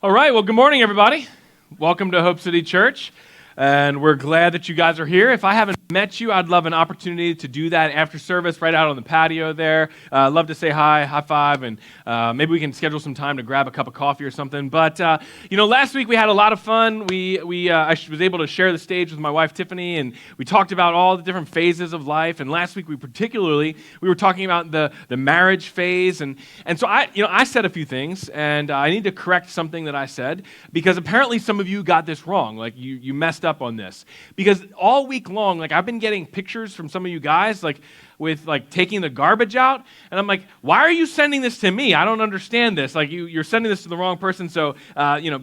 All right, well, good morning, everybody. Welcome to Hope City Church, and we're glad that you guys are here. If I haven't met you, I'd love an opportunity to do that after service right out on the patio there. Love to say hi, high five, and maybe we can schedule some time to grab a cup of coffee or something. But, last week we had a lot of fun. I was able to share the stage with my wife, Tiffany, and we talked about all the different phases of life. And last week we were talking about the marriage phase. And so I said a few things, and I need to correct something that I said, because apparently some of you got this wrong. Like, you messed up on this. Because all week long, I've been getting pictures from some of you guys, with taking the garbage out, and I'm like, why are you sending this to me? I don't understand this. You're sending this to the wrong person, so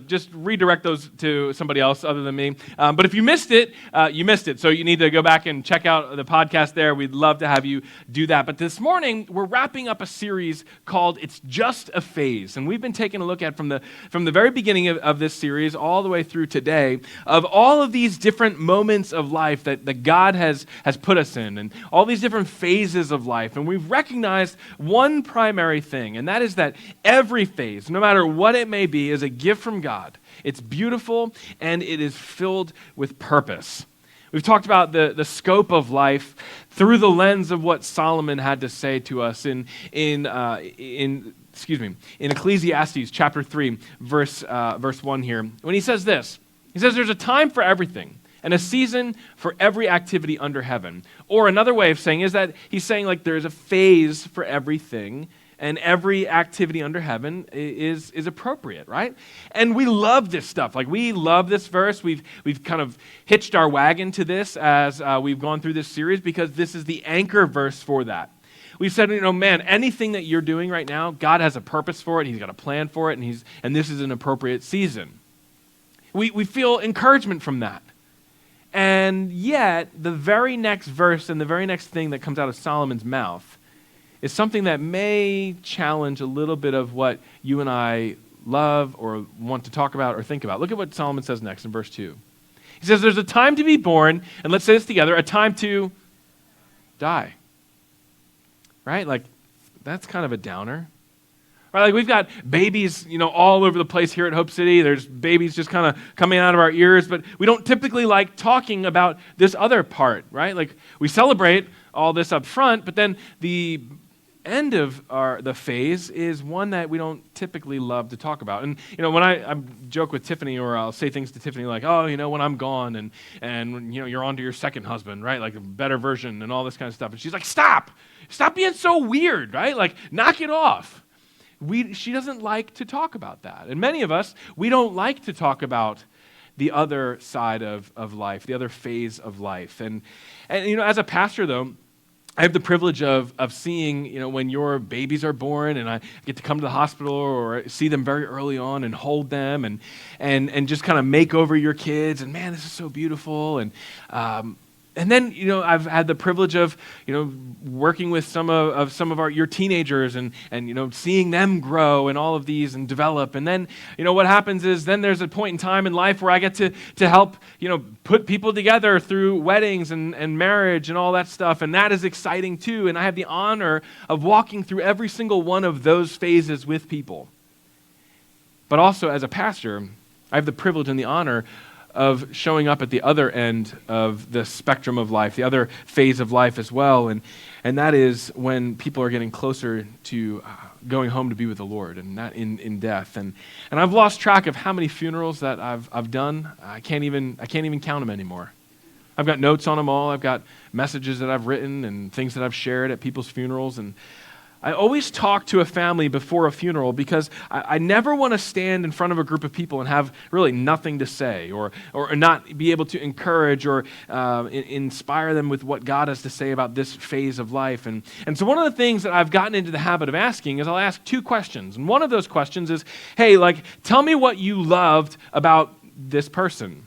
just redirect those to somebody else other than me. But if you missed it, you missed it. So you need to go back and check out the podcast there. We'd love to have you do that. But this morning, we're wrapping up a series called "It's Just a Phase," and we've been taking a look at from the very beginning of this series all the way through today of all of these different moments of life that God has put us in, and all these different phases of life. And we've recognized one primary thing, and that is that every phase, no matter what it may be, is a gift from God. It's beautiful, and it is filled with purpose. We've talked about the scope of life through the lens of what Solomon had to say to us in Ecclesiastes chapter 3, verse 1 here, when he says this. He says, "There's a time for everything, and a season for every activity under heaven." Or another way of saying is that he's saying there's a phase for everything, and every activity under heaven is appropriate, right? And we love this stuff. We love this verse. We've kind of hitched our wagon to this as we've gone through this series, because this is the anchor verse for that. We've said, man, anything that you're doing right now, God has a purpose for it. He's got a plan for it, and this is an appropriate season. We feel encouragement from that. And yet, the very next verse and the very next thing that comes out of Solomon's mouth is something that may challenge a little bit of what you and I love or want to talk about or think about. Look at what Solomon says next in verse 2. He says, "There's a time to be born," and let's say this together, "a time to die." Right? That's kind of a downer. Right, we've got babies, all over the place here at Hope City. There's babies just kind of coming out of our ears, but we don't typically like talking about this other part, right? We celebrate all this up front, but then the end of the phase is one that we don't typically love to talk about. And when I joke with Tiffany, or I'll say things to Tiffany like, "Oh, when I'm gone, and you're on to your second husband, right? A better version," and all this kind of stuff. And she's like, "Stop being so weird, right? Knock it off." She doesn't like to talk about that. And many of us, we don't like to talk about the other side of life, the other phase of life. And as a pastor, though, I have the privilege of seeing, when your babies are born, and I get to come to the hospital or see them very early on and hold them and just kind of make over your kids. And man, this is so beautiful. And then, I've had the privilege of, working with some of your teenagers and seeing them grow and all of these and develop. And then, what happens is then there's a point in time in life where I get to help, put people together through weddings and marriage and all that stuff. And that is exciting too. And I have the honor of walking through every single one of those phases with people. But also as a pastor, I have the privilege and the honor of showing up at the other end of the spectrum of life, the other phase of life as well, and that is when people are getting closer to going home to be with the Lord, and not in death. And I've lost track of how many funerals that I've done. I can't even count them anymore. I've got notes on them all. I've got messages that I've written and things that I've shared at people's funerals. And I always talk to a family before a funeral, because I never want to stand in front of a group of people and have really nothing to say, or not be able to encourage or inspire them with what God has to say about this phase of life. And so one of the things that I've gotten into the habit of asking is I'll ask two questions. And one of those questions is, hey, tell me what you loved about this person.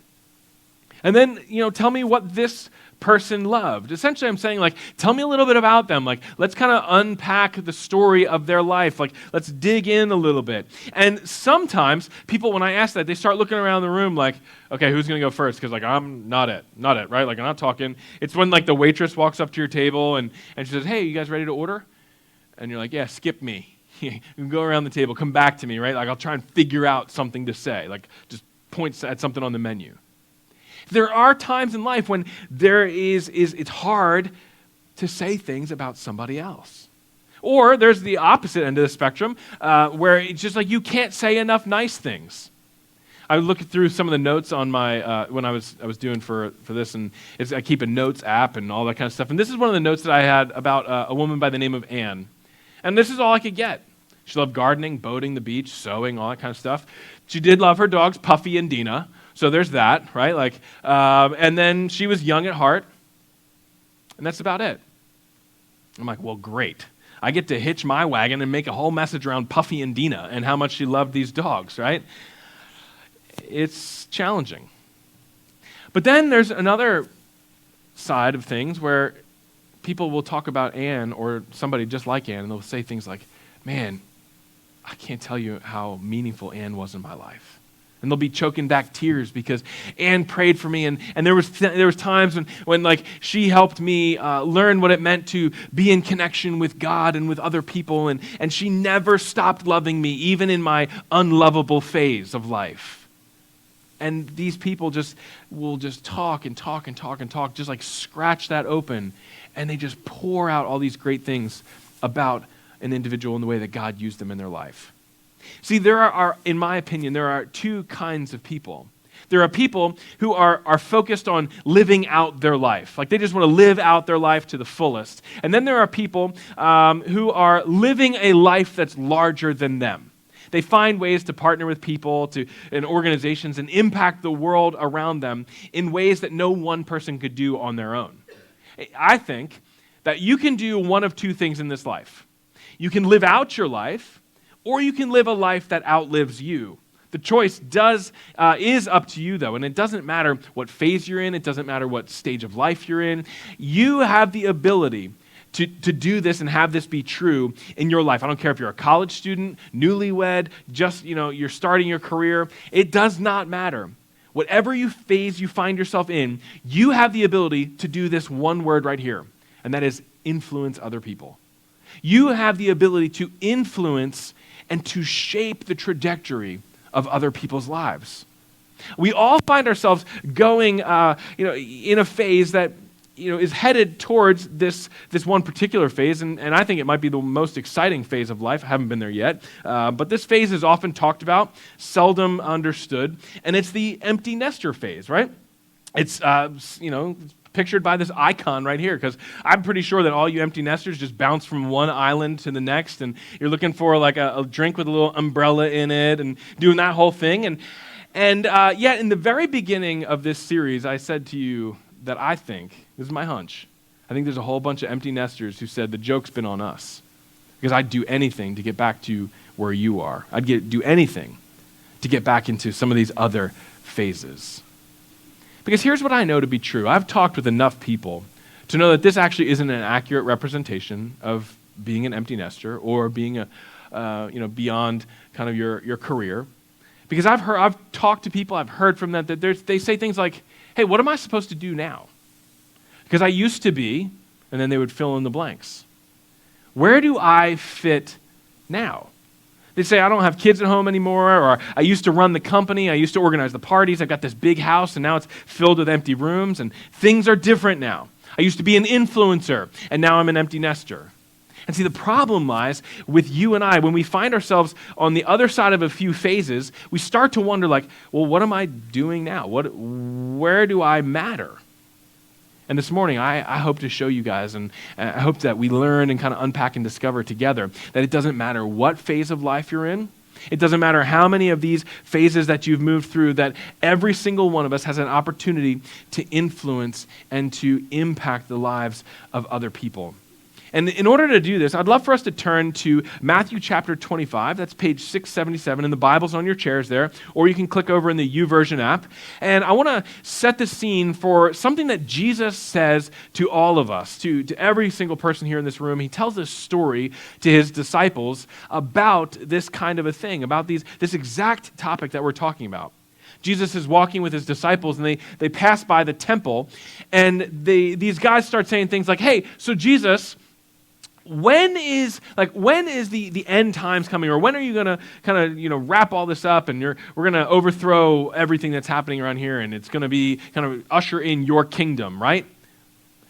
And then, tell me what this person loved. Essentially, I'm saying, tell me a little bit about them. Let's kind of unpack the story of their life. Let's dig in a little bit. And sometimes people, when I ask that, they start looking around the room okay, who's going to go first? Because, I'm not it, right? I'm not talking. It's when, the waitress walks up to your table and she says, "Hey, you guys ready to order?" And you're like, "Yeah, skip me." go around the table, come back to me, right? Like I'll try and figure out something to say, like just points at something on the menu. There are times in life when it's hard to say things about somebody else. Or there's the opposite end of the spectrum, where it's just like you can't say enough nice things. I looked through some of the notes on my when I was doing for this, and I keep a notes app and all that kind of stuff. And this is one of the notes that I had about a woman by the name of Anne. And this is all I could get. She loved gardening, boating, the beach, sewing, all that kind of stuff. She did love her dogs, Puffy and Dina. So there's that, right? Like, and then she was young at heart, and that's about it. I'm like, well, great. I get to hitch my wagon and make a whole message around Puffy and Dina and how much she loved these dogs, right? It's challenging. But then there's another side of things where people will talk about Anne or somebody just like Anne, and they'll say things like, man, I can't tell you how meaningful Anne was in my life. And they'll be choking back tears because Anne prayed for me, and there was times when like she helped me learn what it meant to be in connection with God and with other people, and she never stopped loving me, even in my unlovable phase of life. And these people will just talk and talk and talk and talk, just like scratch that open, and they just pour out all these great things about an individual in the way that God used them in their life. See, there are, in my opinion, there are two kinds of people. There are people who are focused on living out their life. Like they just want to live out their life to the fullest. And then there are people who are living a life that's larger than them. They find ways to partner with people and organizations and impact the world around them in ways that no one person could do on their own. I think that you can do one of two things in this life. You can live out your life, or you can live a life that outlives you. The choice is up to you, though, and it doesn't matter what phase you're in. It doesn't matter what stage of life you're in. You have the ability to do this and have this be true in your life. I don't care if you're a college student, newlywed, just you're starting your career. It does not matter. Whatever phase you find yourself in, you have the ability to do this one word right here, and that is influence other people. You have the ability to influence and to shape the trajectory of other people's lives. We all find ourselves going, in a phase that is headed towards this one particular phase, and I think it might be the most exciting phase of life. I haven't been there yet, but this phase is often talked about, seldom understood, and it's the empty nester phase, right? It's pictured by this icon right here, because I'm pretty sure that all you empty nesters just bounce from one island to the next, and you're looking for like a drink with a little umbrella in it, and doing that whole thing, and yet in the very beginning of this series, I said to you that I think, this is my hunch, I think there's a whole bunch of empty nesters who said the joke's been on us, because I'd do anything to get back to where you are. I'd do anything to get back into some of these other phases. Because here's what I know to be true. I've talked with enough people to know that this actually isn't an accurate representation of being an empty nester or being beyond kind of your career. Because I've talked to people, I've heard from them that they say things like, hey, what am I supposed to do now? Because I used to be, and then they would fill in the blanks. Where do I fit now? They say, I don't have kids at home anymore, or I used to run the company, I used to organize the parties, I've got this big house, and now it's filled with empty rooms, and things are different now. I used to be an influencer, and now I'm an empty nester. And see, the problem lies with you and I. When we find ourselves on the other side of a few phases, we start to wonder, like, well, what am I doing now? Where do I matter? And this morning, I hope to show you guys, and I hope that we learn and kind of unpack and discover together that it doesn't matter what phase of life you're in. It doesn't matter how many of these phases that you've moved through, that every single one of us has an opportunity to influence and to impact the lives of other people. And in order to do this, I'd love for us to turn to Matthew chapter 25. That's page 677, and the Bible's on your chairs there, or you can click over in the YouVersion app. And I want to set the scene for something that Jesus says to all of us, to every single person here in this room. He tells this story to his disciples about this kind of a thing, about this exact topic that we're talking about. Jesus is walking with his disciples, and they pass by the temple, and these guys start saying things like, hey, so Jesus, when is the end times coming, or when are you going to kind of wrap all this up, and we're going to overthrow everything that's happening around here, and it's going to be kind of usher in your kingdom, right?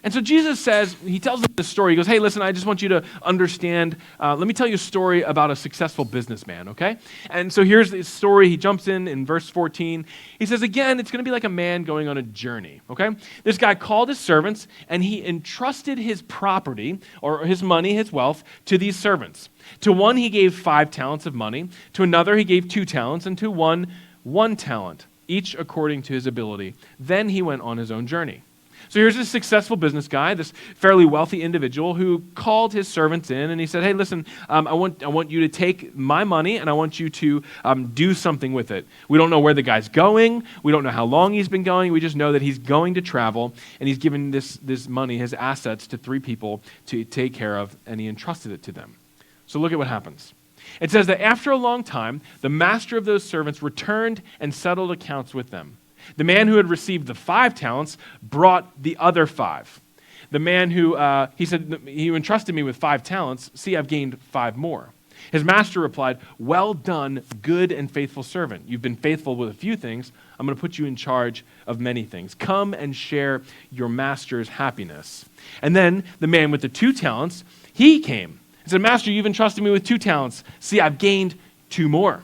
And so Jesus says, he tells them this story. He goes, hey, listen, I just want you to understand. Let me tell you a story about a successful businessman, okay? And so here's the story. He jumps in verse 14. He says, again, it's going to be like a man going on a journey, okay? This guy called his servants, and he entrusted his property, or his money, his wealth, to these servants. To one, he gave 5 talents of money. To another, he gave 2 talents, and to one 1 talent, each according to his ability. Then he went on his own journey. So here's this successful business guy, this fairly wealthy individual who called his servants in, and he said, hey, listen, I want you to take my money, and I want you to do something with it. We don't know where the guy's going. We don't know how long he's been going. We just know that he's going to travel, and he's given this money, his assets, to 3 people to take care of, and he entrusted it to them. So look at what happens. It says that after a long time, the master of those servants returned and settled accounts with them. The man who had received the 5 talents brought the other 5. The man who, he said, you entrusted me with 5 talents. See, I've gained 5 more. His master replied, well done, good and faithful servant. You've been faithful with a few things. I'm going to put you in charge of many things. Come and share your master's happiness. And then the man with the 2 talents, he came. He said, master, you've entrusted me with 2 talents. See, I've gained 2 more.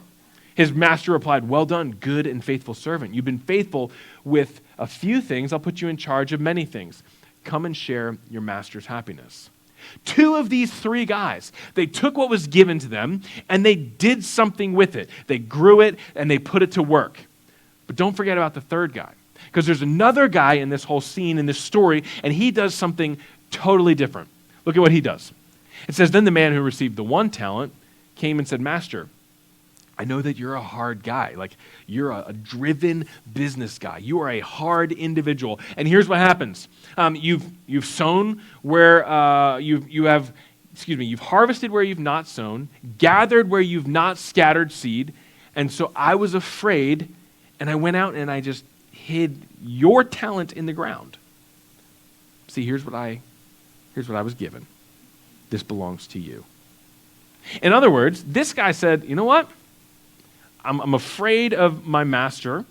His master replied, well done, good and faithful servant. You've been faithful with a few things. I'll put you in charge of many things. Come and share your master's happiness. 2 of these 3 guys, they took what was given to them and they did something with it. They grew it and they put it to work. But don't forget about the 3rd guy, because there's another guy in this whole scene, in this story, and he does something totally different. Look at what he does. It says, then the man who received the 1 talent came and said, master, I know that you're a hard guy. Like, you're a driven business guy. You are a hard individual. And here's what happens. You've sown where you've harvested where you've not sown, gathered where you've not scattered seed. And so I was afraid, and I went out and I just hid your talent in the ground. See, here's what I was given. This belongs to you. In other words, this guy said, you know what? I'm afraid of my master,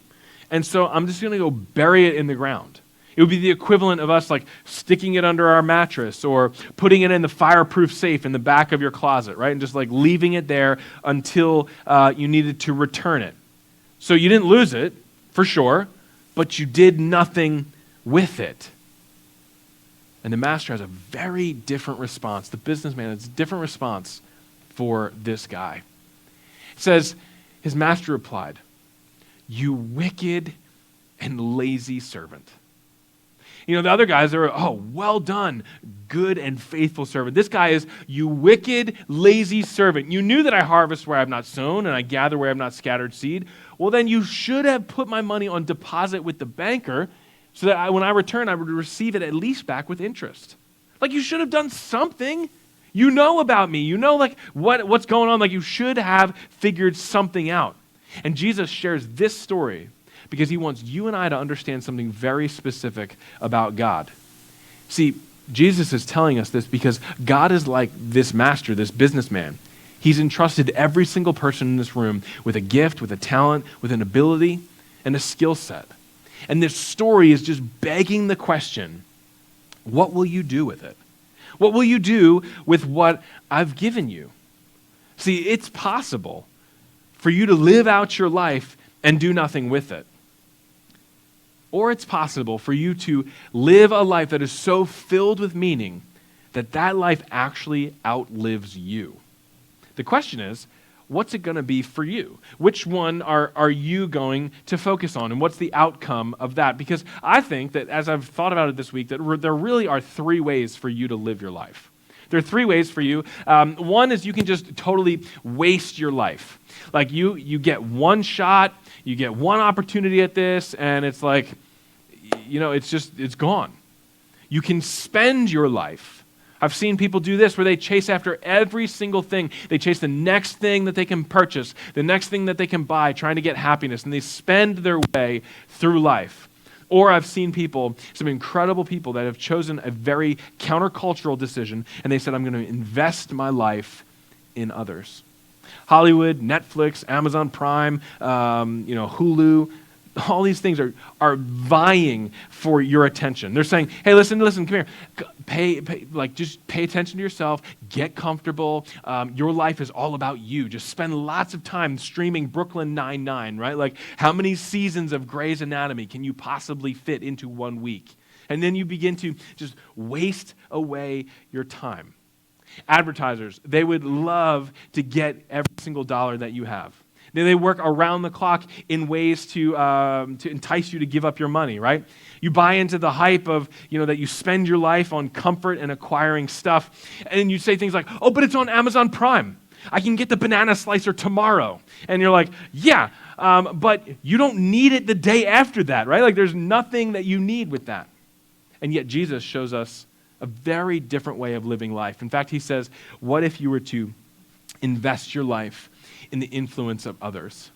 and so I'm just going to go bury it in the ground. It would be the equivalent of us like sticking it under our mattress or putting it in the fireproof safe in the back of your closet, right? And just like leaving it there until you needed to return it. So you didn't lose it, for sure, but you did nothing with it. And the master has a very different response. The businessman has a different response for this guy. It says, his master replied, you wicked and lazy servant. You know, the other guys are, oh, well done, good and faithful servant. This guy is, you wicked, lazy servant. You knew that I harvest where I have not sown and I gather where I have not scattered seed. Well, then you should have put my money on deposit with the banker so that when I return, I would receive it at least back with interest. Like, you should have done something. You know about me. You know like what's going on. Like, you should have figured something out. And Jesus shares this story because he wants you and I to understand something very specific about God. See, Jesus is telling us this because God is like this master, this businessman. He's entrusted every single person in this room with a gift, with a talent, with an ability, and a skill set. And this story is just begging the question, what will you do with it? What will you do with what I've given you? See, it's possible for you to live out your life and do nothing with it. Or it's possible for you to live a life that is so filled with meaning that that life actually outlives you. The question is, what's it going to be for you? Which one are you going to focus on? And what's the outcome of that? Because I think that as I've thought about it this week, that there really are 3 ways for you to live your life. There are 3 ways for you. One is you can just totally waste your life. Like you get one shot, you get one opportunity at this, and it's like, you know, it's gone. You can spend your life. I've seen people do this where they chase after every single thing. They chase the next thing that they can purchase, the next thing that they can buy, trying to get happiness, and they spend their way through life. Or I've seen people, some incredible people that have chosen a very countercultural decision, and they said, I'm going to invest my life in others. Hollywood, Netflix, Amazon Prime, Hulu, all these things are vying for your attention. They're saying, hey, listen, come here. Just pay attention to yourself. Get comfortable. Your life is all about you. Just spend lots of time streaming Brooklyn Nine-Nine, right? Like, how many seasons of Grey's Anatomy can you possibly fit into 1 week? And then you begin to just waste away your time. Advertisers, they would love to get every single dollar that you have. They work around the clock in ways to entice you to give up your money, right? You buy into the hype of, that you spend your life on comfort and acquiring stuff. And you say things like, oh, but it's on Amazon Prime. I can get the banana slicer tomorrow. And you're like, yeah, but you don't need it the day after that, right? Like, there's nothing that you need with that. And yet Jesus shows us a very different way of living life. In fact, he says, what if you were to invest your life in the influence of others?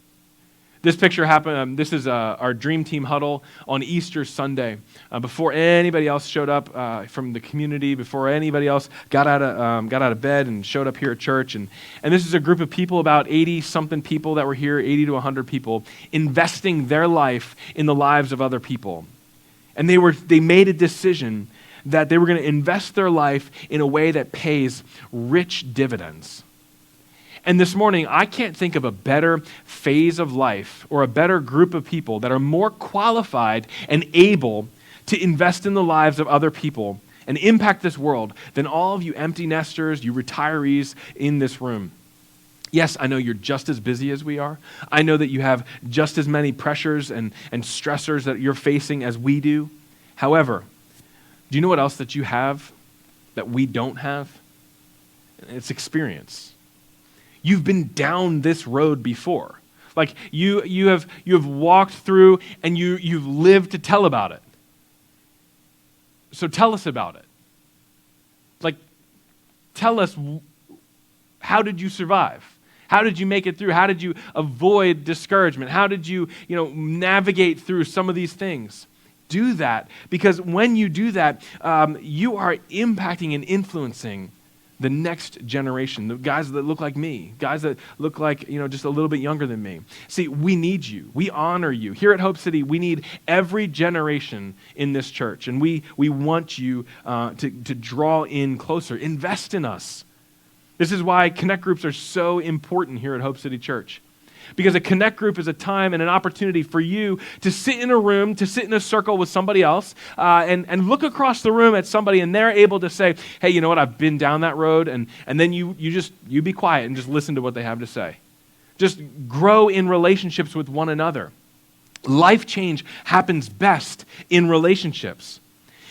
This picture happened, this is our Dream Team huddle on Easter Sunday, before anybody else showed up from the community, before anybody else got out of bed and showed up here at church. And this is a group of people, about 80-something people that were here, 80 to 100 people, investing their life in the lives of other people. And they made a decision that they were going to invest their life in a way that pays rich dividends. And this morning, I can't think of a better phase of life or a better group of people that are more qualified and able to invest in the lives of other people and impact this world than all of you empty nesters, you retirees in this room. Yes, I know you're just as busy as we are. I know that you have just as many pressures and stressors that you're facing as we do. However, do you know what else that you have that we don't have? It's experience. You've been down this road before. Like, you have walked through and you've lived to tell about it. So tell us about it. Like, tell us, how did you survive? How did you make it through? How did you avoid discouragement? How did you, navigate through some of these things? Do that, because when you do that, you are impacting and influencing the next generation, the guys that look like me, guys that look like, just a little bit younger than me. See, we need you. We honor you. Here at Hope City, we need every generation in this church, and we want you to draw in closer. Invest in us. This is why Connect Groups are so important here at Hope City Church. Because a Connect Group is a time and an opportunity for you to sit in a room, to sit in a circle with somebody else, and look across the room at somebody, and they're able to say, hey, you know what, I've been down that road, and then you be quiet and just listen to what they have to say. Just grow in relationships with one another. Life change happens best in relationships.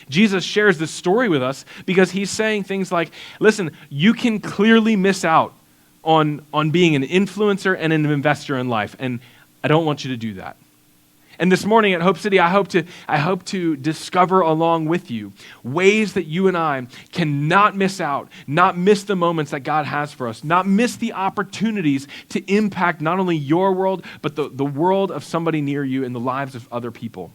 Jesus shares this story with us because he's saying things like, listen, you can clearly miss out on being an influencer and an investor in life, and I don't want you to do that. And this morning at Hope City, I hope to discover along with you ways that you and I can not miss out, not miss the moments that God has for us, not miss the opportunities to impact not only your world, but the world of somebody near you and the lives of other people.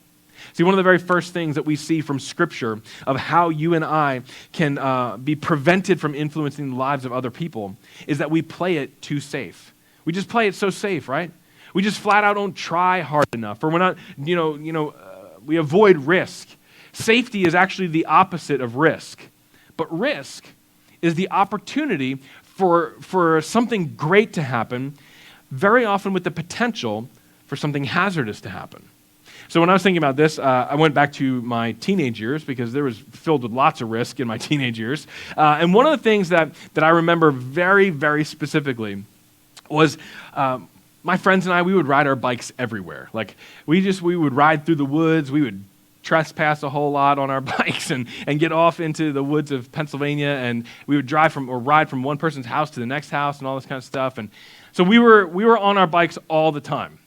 See, one of the very first things that we see from Scripture of how you and I can be prevented from influencing the lives of other people is that we play it too safe. We just play it so safe, right? We just flat out don't try hard enough, or we're not, we avoid risk. Safety is actually the opposite of risk. But risk is the opportunity for something great to happen, very often with the potential for something hazardous to happen. So when I was thinking about this, I went back to my teenage years because there was filled with lots of risk in my teenage years. And one of the things that I remember very, very specifically was my friends and I, we would ride our bikes everywhere. Like we would ride through the woods. We would trespass a whole lot on our bikes and get off into the woods of Pennsylvania. And we would ride from one person's house to the next house and all this kind of stuff. And so we were on our bikes all the time.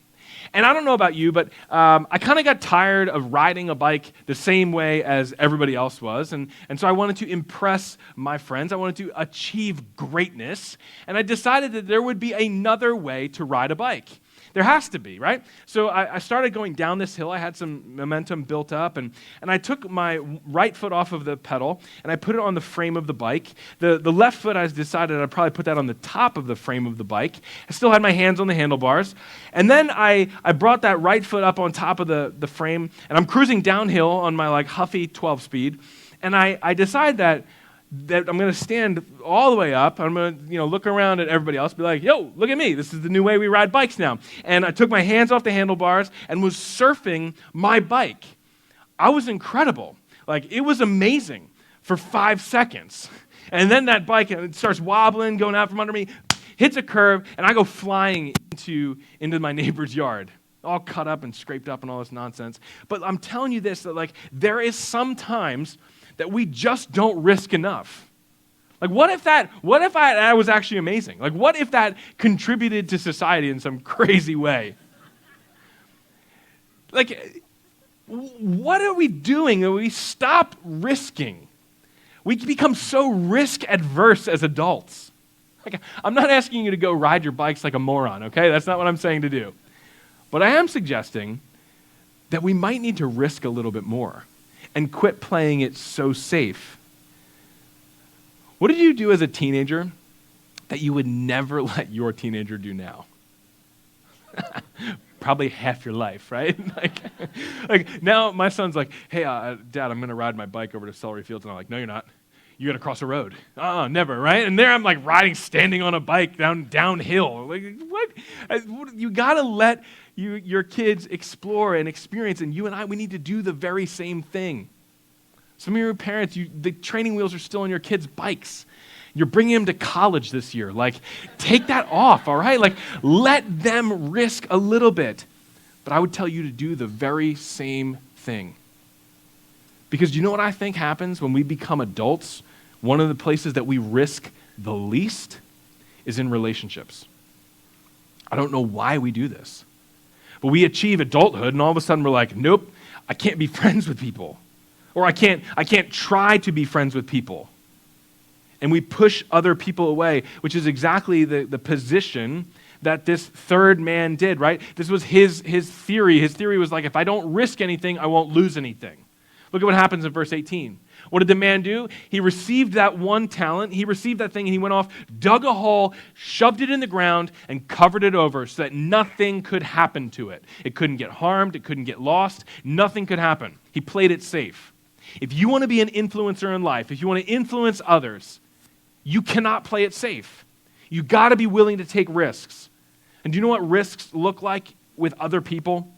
And I don't know about you, but I kind of got tired of riding a bike the same way as everybody else was. And so I wanted to impress my friends. I wanted to achieve greatness. And I decided that there would be another way to ride a bike. There has to be, right? So I started going down this hill. I had some momentum built up, and I took my right foot off of the pedal, and I put it on the frame of the bike. The left foot, I decided I'd probably put that on the top of the frame of the bike. I still had my hands on the handlebars. And then I brought that right foot up on top of the frame, and I'm cruising downhill on my like huffy 12 speed, and I decide that I'm going to stand all the way up. I'm going to, look around at everybody else, be like, yo, look at me. This is the new way we ride bikes now. And I took my hands off the handlebars and was surfing my bike. I was incredible. Like, it was amazing for 5 seconds. And then that bike starts wobbling, going out from under me, hits a curve, and I go flying into my neighbor's yard, all cut up and scraped up and all this nonsense. But I'm telling you this, that like there is sometimes that we just don't risk enough. Like, what if that was actually amazing? Like, what if that contributed to society in some crazy way? Like, what are we doing that we stop risking? We become so risk adverse as adults. Like, I'm not asking you to go ride your bikes like a moron, okay? That's not what I'm saying to do. But I am suggesting that we might need to risk a little bit more and quit playing it so safe. What did you do as a teenager that you would never let your teenager do now? Probably half your life, right? like now my son's like, hey, Dad, I'm going to ride my bike over to Celery Fields. And I'm like, no, you're not. You got to cross a road. Never, right? And there I'm like standing on a bike downhill. Like, what? You got to let your kids explore and experience, and you and I, we need to do the very same thing. Some of your parents, the training wheels are still on your kids' bikes. You're bringing them to college this year. Like, take that off, all right? Like, let them risk a little bit. But I would tell you to do the very same thing. Because you know what I think happens when we become adults? One of the places that we risk the least is in relationships. I don't know why we do this. But we achieve adulthood, and all of a sudden we're like, nope, I can't be friends with people. Or I can't try to be friends with people. And we push other people away, which is exactly the position that this third man did, right? This was his theory. His theory was like, if I don't risk anything, I won't lose anything. Look at what happens in verse 18. What did the man do? He received that one talent. He received that thing, and he went off, dug a hole, shoved it in the ground, and covered it over so that nothing could happen to it. It couldn't get harmed. It couldn't get lost. Nothing could happen. He played it safe. If you want to be an influencer in life, if you want to influence others, you cannot play it safe. You got to be willing to take risks. And do you know what risks look like with other people?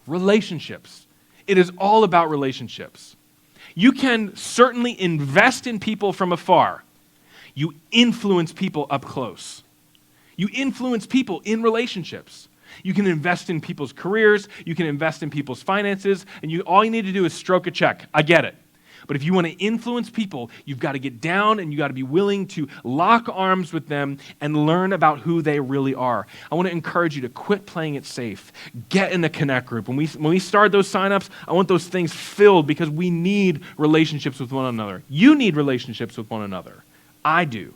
Relationships. It is all about relationships. You can certainly invest in people from afar. You influence people up close. You influence people in relationships. You can invest in people's careers. You can invest in people's finances. And all you need to do is stroke a check. I get it. But if you want to influence people, you've got to get down and you got to be willing to lock arms with them and learn about who they really are. I want to encourage you to quit playing it safe. Get in the Connect group. When we start those signups, I want those things filled because we need relationships with one another. You need relationships with one another. I do.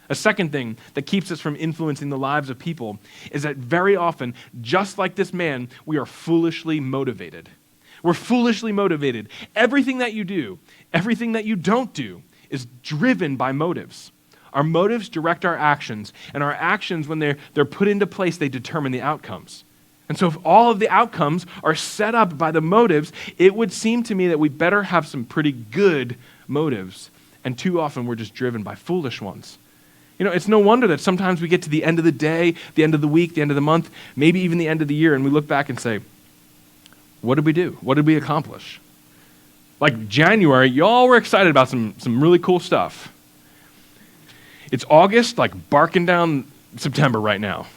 A second thing that keeps us from influencing the lives of people is that very often, just like this man, we are foolishly motivated. We're foolishly motivated. Everything that you do, everything that you don't do is driven by motives. Our motives direct our actions, and our actions, when they're put into place, they determine the outcomes. And so if all of the outcomes are set up by the motives, it would seem to me that we better have some pretty good motives. And too often we're just driven by foolish ones. It's no wonder that sometimes we get to the end of the day, the end of the week, the end of the month, maybe even the end of the year, and we look back and say, what did we do? What did we accomplish? Like January, y'all were excited about some really cool stuff. It's August, like barking down September right now.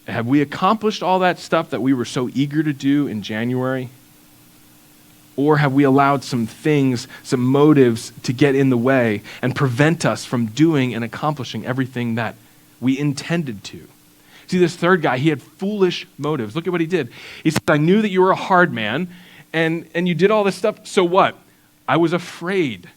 Have we accomplished all that stuff that we were so eager to do in January? Or have we allowed some things, some motives to get in the way and prevent us from doing and accomplishing everything that we intended to? See, this third guy, he had foolish motives. Look at what he did. He said, I knew that you were a hard man, and you did all this stuff. So what? I was afraid.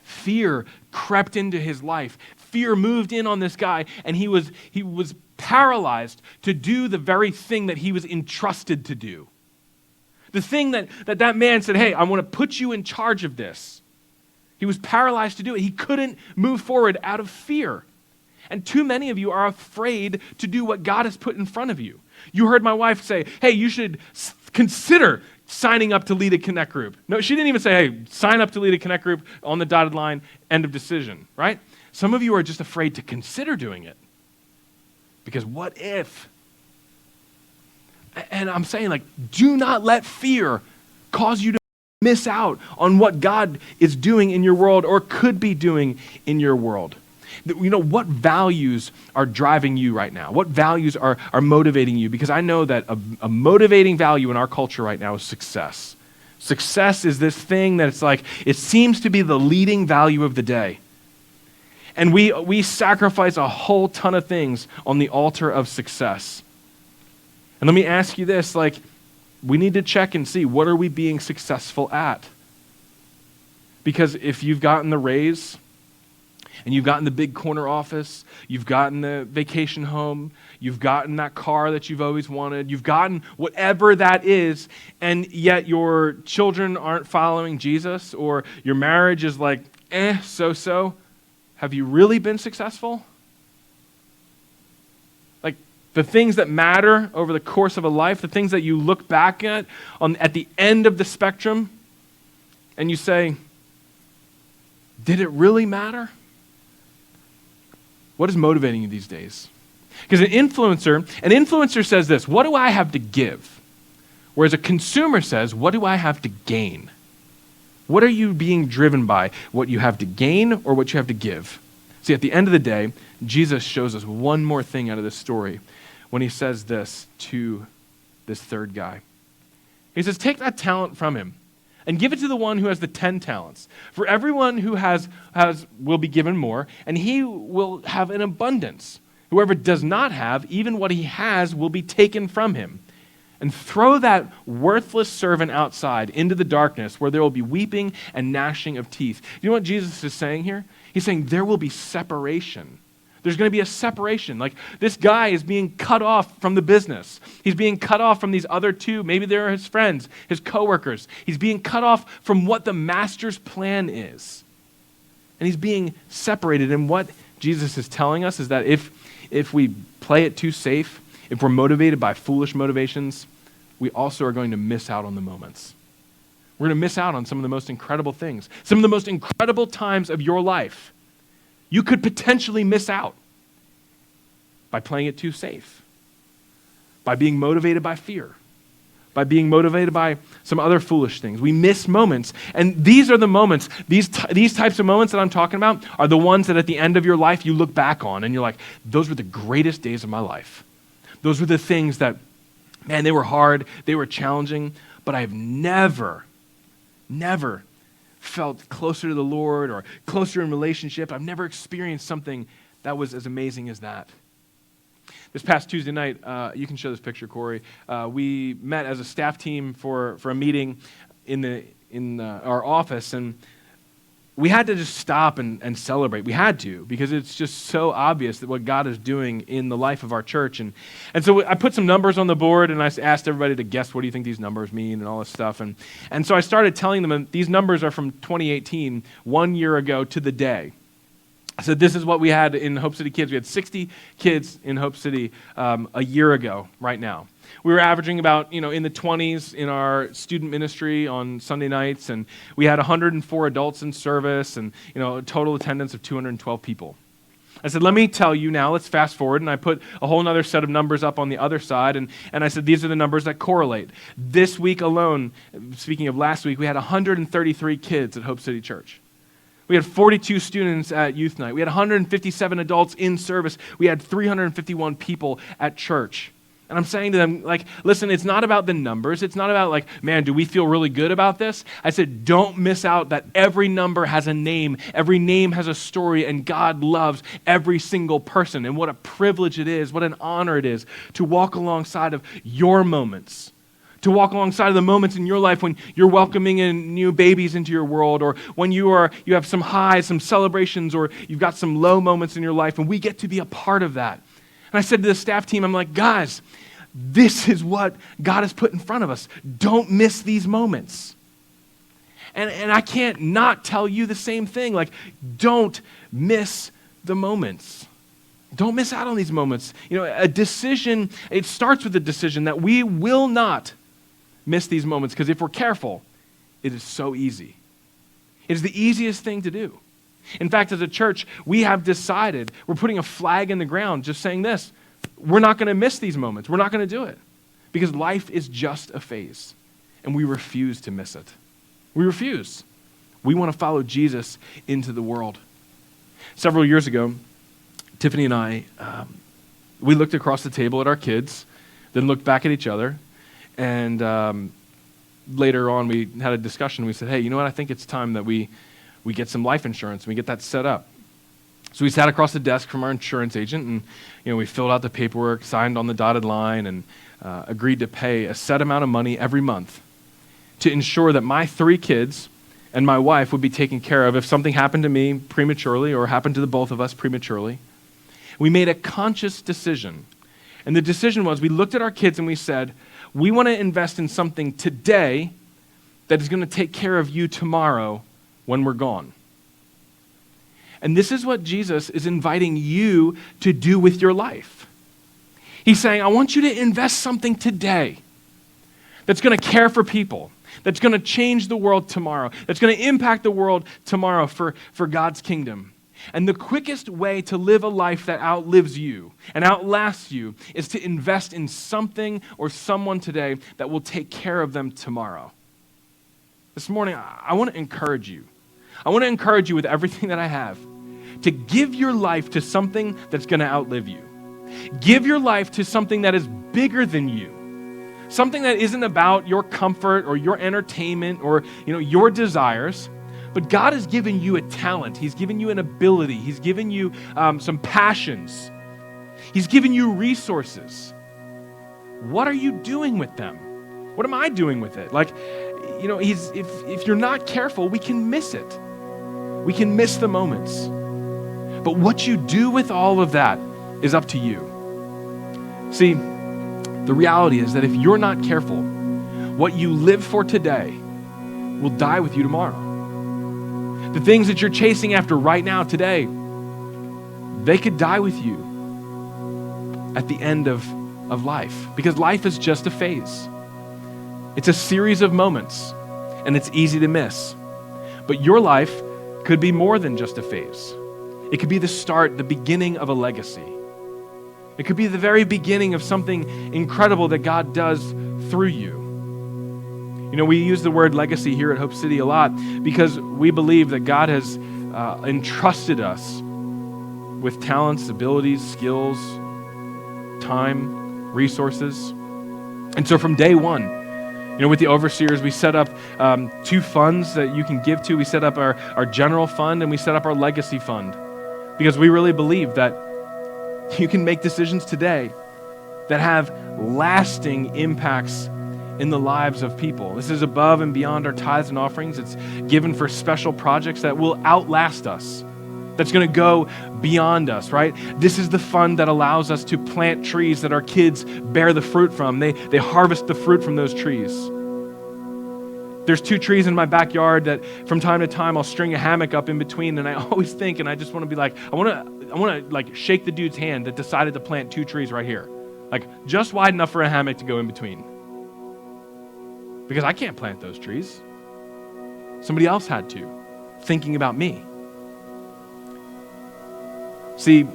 Fear crept into his life. fear moved in on this guy, and he was paralyzed to do the very thing that he was entrusted to do. The thing that man said, hey, I want to put you in charge of this. He was paralyzed to do it. He couldn't move forward out of fear. And too many of you are afraid to do what God has put in front of you. You heard my wife say, hey, you should consider signing up to lead a Connect group. No, she didn't even say, hey, sign up to lead a Connect group on the dotted line, end of decision, right? Some of you are just afraid to consider doing it. Because what if? And I'm saying, like, do not let fear cause you to miss out on what God is doing in your world or could be doing in your world. You know, what values are driving you right now? What values are motivating you? Because I know that a motivating value in our culture right now is success. Success is this thing that it's like, it seems to be the leading value of the day. And we sacrifice a whole ton of things on the altar of success. And let me ask you this, like, we need to check and see, what are we being successful at? Because if you've gotten the raise, and you've gotten the big corner office, you've gotten the vacation home, you've gotten that car that you've always wanted, you've gotten whatever that is, and yet your children aren't following Jesus, or your marriage is like, so-so, have you really been successful? Like, the things that matter over the course of a life, the things that you look back at the end of the spectrum, and you say, did it really matter? What is motivating you these days? Because an influencer says this, what do I have to give? Whereas a consumer says, what do I have to gain? What are you being driven by? What you have to gain or what you have to give? See, at the end of the day, Jesus shows us one more thing out of this story when he says this to this third guy. He says, take that talent from him and give it to the one who has the 10 talents. For everyone who has will be given more, and he will have an abundance. Whoever does not have, even what he has will be taken from him. And throw that worthless servant outside into the darkness where there will be weeping and gnashing of teeth. You know what Jesus is saying here? He's saying there will be separation. There's going to be a separation. Like, this guy is being cut off from the business. He's being cut off from these other two. Maybe they're his friends, his coworkers. He's being cut off from what the master's plan is. And he's being separated. And what Jesus is telling us is that if we play it too safe, if we're motivated by foolish motivations, we also are going to miss out on the moments. We're going to miss out on some of the most incredible things, some of the most incredible times of your life. You could potentially miss out by playing it too safe, by being motivated by fear, by being motivated by some other foolish things. We miss moments. And these are the moments, these types of moments that I'm talking about are the ones that at the end of your life you look back on and you're like, those were the greatest days of my life. Those were the things that, man, they were hard, they were challenging, but I've never felt closer to the Lord or closer in relationship. I've never experienced something that was as amazing as that. This past Tuesday night, you can show this picture, Corey. We met as a staff team for a meeting in our office, and we had to just stop and celebrate. We had to, because it's just so obvious that what God is doing in the life of our church. And so I put some numbers on the board, and I asked everybody to guess, what do you think these numbers mean, and all this stuff. And so I started telling them, and these numbers are from 2018, 1 year ago to the day. I said, this is what we had in Hope City Kids. We had 60 kids in Hope City a year ago right now. We were averaging about, in the 20s in our student ministry on Sunday nights, and we had 104 adults in service and, a total attendance of 212 people. I said, let me tell you now, let's fast forward, and I put a whole other set of numbers up on the other side, and I said, these are the numbers that correlate. This week alone, speaking of last week, we had 133 kids at Hope City Church. We had 42 students at youth night. We had 157 adults in service. We had 351 people at church. And I'm saying to them, like, listen, it's not about the numbers. It's not about like, man, do we feel really good about this? I said, don't miss out that every number has a name. Every name has a story, and God loves every single person. And what a privilege it is, what an honor it is to walk alongside of your moments, to walk alongside of the moments in your life when you're welcoming in new babies into your world, or when you have some highs, some celebrations, or you've got some low moments in your life, and we get to be a part of that. And I said to the staff team, I'm like, guys, this is what God has put in front of us. Don't miss these moments. And I can't not tell you the same thing. Like, don't miss the moments. Don't miss out on these moments. You know, a decision, it starts with a decision that we will not miss these moments, because if we're careful, it is so easy. It is the easiest thing to do. In fact, as a church, we have decided, we're putting a flag in the ground just saying this: we're not going to miss these moments. We're not going to do it, because life is just a phase, and we refuse to miss it. We refuse. We want to follow Jesus into the world. Several years ago, Tiffany and I, we looked across the table at our kids, then looked back at each other, and later on we had a discussion. We said, hey, you know what? I think it's time that we get some life insurance and we get that set up. So we sat across the desk from our insurance agent, and we filled out the paperwork, signed on the dotted line, and agreed to pay a set amount of money every month to ensure that my 3 kids and my wife would be taken care of if something happened to me prematurely or happened to the both of us prematurely. We made a conscious decision. And the decision was, we looked at our kids and we said, we want to invest in something today that is going to take care of you tomorrow when we're gone. And this is what Jesus is inviting you to do with your life. He's saying, I want you to invest something today that's going to care for people, that's going to change the world tomorrow, that's going to impact the world tomorrow for God's kingdom. And the quickest way to live a life that outlives you and outlasts you is to invest in something or someone today that will take care of them tomorrow. This morning, I want to encourage you. I want to encourage you with everything that I have to give your life to something that's going to outlive you. Give your life to something that is bigger than you. Something that isn't about your comfort or your entertainment or your desires. But God has given you a talent. He's given you an ability. He's given you some passions. He's given you resources. What are you doing with them? What am I doing with it? If you're not careful, we can miss it. We can miss the moments. But what you do with all of that is up to you. See, the reality is that if you're not careful, what you live for today will die with you tomorrow. The things that you're chasing after right now, today, they could die with you at the end of life, because life is just a phase. It's a series of moments, and it's easy to miss. But your life could be more than just a phase. It could be the start, the beginning of a legacy. It could be the very beginning of something incredible that God does through you. We use the word legacy here at Hope City a lot because we believe that God has entrusted us with talents, abilities, skills, time, resources. And so from day one, with the overseers, we set up 2 funds that you can give to. We set up our general fund and we set up our legacy fund because we really believe that you can make decisions today that have lasting impacts in the lives of people. This is above and beyond our tithes and offerings. It's given for special projects that will outlast us, that's going to go beyond us, right? This is the fund that allows us to plant trees that our kids bear the fruit from. They harvest the fruit from those trees. There's 2 trees in my backyard that from time to time I'll string a hammock up in between, and I always think, and I just want to be like, I want to shake the dude's hand that decided to plant 2 trees right here. Just wide enough for a hammock to go in between. Because I can't plant those trees. Somebody else had to, thinking about me. See,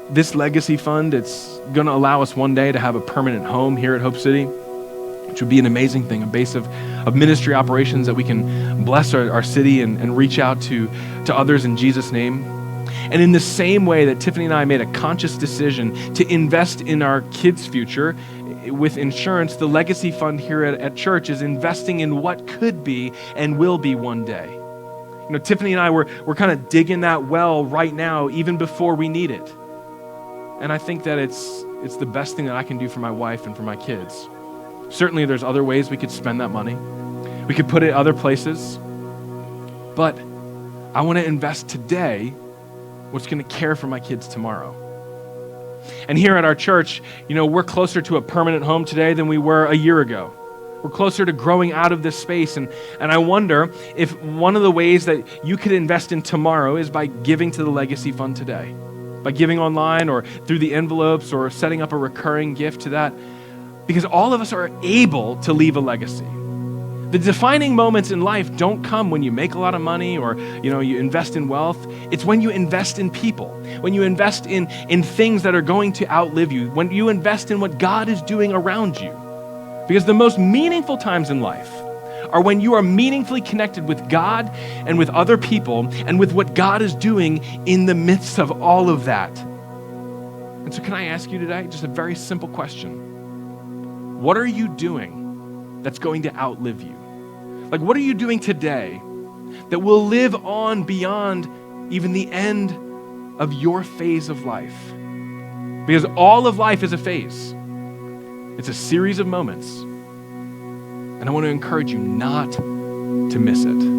this legacy fund, it's going to allow us one day to have a permanent home here at Hope City, which would be an amazing thing, a base of ministry operations that we can bless our city and reach out to others in Jesus' name. And in the same way that Tiffany and I made a conscious decision to invest in our kids' future with insurance, the legacy fund here at church is investing in what could be and will be one day. Tiffany and I, we're kind of digging that well right now, even before we need it. And I think that it's the best thing that I can do for my wife and for my kids. Certainly there's other ways we could spend that money. We could put it other places. But I want to invest today what's going to care for my kids tomorrow. And here at our church, we're closer to a permanent home today than we were a year ago. We're closer to growing out of this space. And I wonder if one of the ways that you could invest in tomorrow is by giving to the Legacy Fund today. By giving online or through the envelopes or setting up a recurring gift to that. Because all of us are able to leave a legacy. The defining moments in life don't come when you make a lot of money or you invest in wealth. It's when you invest in people, when you invest in things that are going to outlive you, when you invest in what God is doing around you. Because the most meaningful times in life are when you are meaningfully connected with God and with other people and with what God is doing in the midst of all of that. And so can I ask you today just a very simple question? What are you doing that's going to outlive you? Like, what are you doing today that will live on beyond even the end of your phase of life? Because all of life is a phase. It's a series of moments. And I want to encourage you not to miss it.